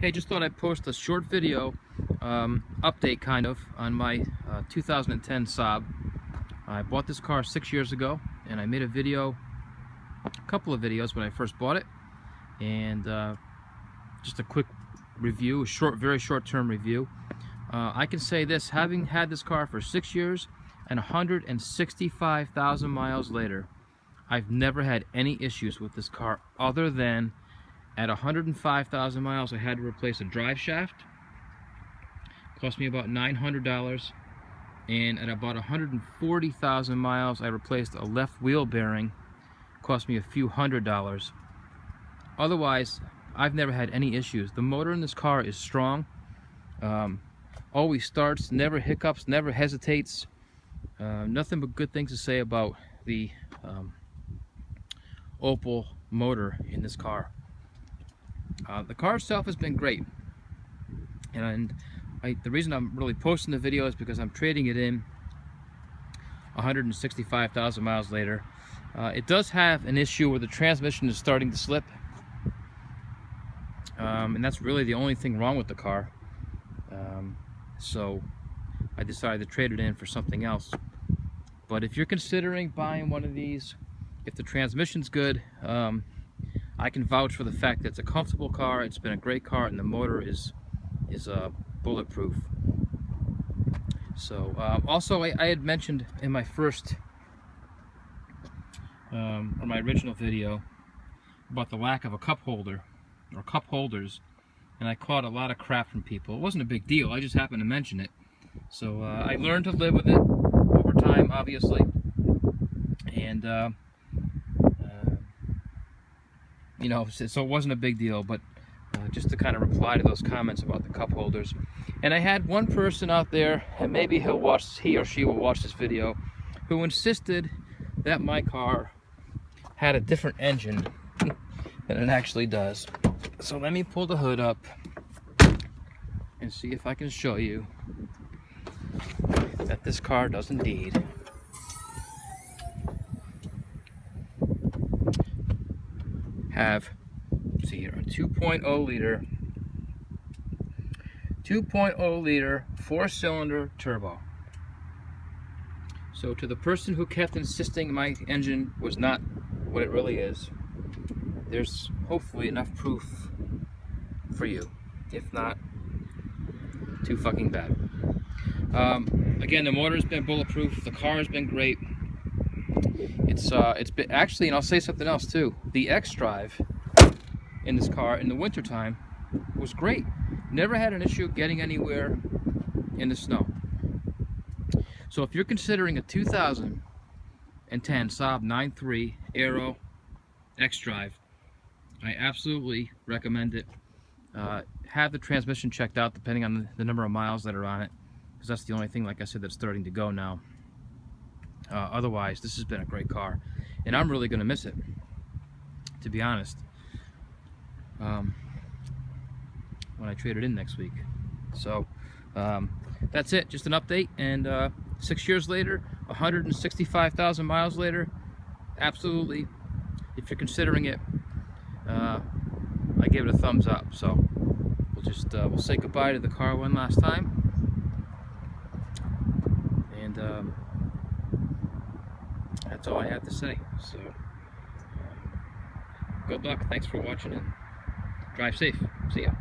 Hey, just thought I'd post a short video update kind of on my 2010 Saab. I bought this car 6 years ago, and I made a couple of videos when I first bought it, and just a quick review, very short-term review. I can say this, having had this car for 6 years and 165,000 miles later, I've never had any issues with this car other than at 105,000 miles I had to replace a drive shaft. Cost me about $900. And at about 140,000 miles I replaced a left wheel bearing. Cost me a few $100s. Otherwise, I've never had any issues. The motor in this car is strong. Always starts, never hiccups, never hesitates. Nothing but good things to say about the Opel motor in this car. The car itself has been great, and the reason I'm really posting the video is because I'm trading it in 165,000 miles later. It does have an issue where the transmission is starting to slip, and that's really the only thing wrong with the car. So I decided to trade it in for something else. But if you're considering buying one of these, if the transmission's good, I can vouch for the fact that it's a comfortable car. It's been a great car, and the motor is bulletproof. So also I had mentioned in my first or my original video about the lack of a cup holder or cup holders, and I caught a lot of crap from people. It wasn't a big deal, I just happened to mention it. So I learned to live with it over time, obviously, and you know, so it wasn't a big deal, but just to kind of reply to those comments about the cup holders. And I had one person out there, and maybe he or she will watch this video, who insisted that my car had a different engine than it actually does. So let me pull the hood up and see if I can show you that this car does indeed have, let's see here, a 2.0 liter 4-cylinder turbo. So to the person who kept insisting my engine was not what it really is, there's hopefully enough proof for you. If not, too fucking bad. Again, the motor's been bulletproof. The car has been great. It's been actually, and I'll say something else too. The X-Drive in this car in the wintertime was great. Never had an issue getting anywhere in the snow. So if you're considering a 2010 Saab 9.3 Aero X-Drive, I absolutely recommend it. Have the transmission checked out depending on the number of miles that are on it, because that's the only thing, like I said, that's starting to go now. Otherwise, this has been a great car, and I'm really going to miss it, to be honest, when I trade it in next week. So that's it, just an update. And 6 years later, 165,000 miles later, absolutely, if you're considering it, I give it a thumbs up. So we'll say goodbye to the car one last time, and that's all I have to say. So good luck, thanks for watching, and drive safe. See ya.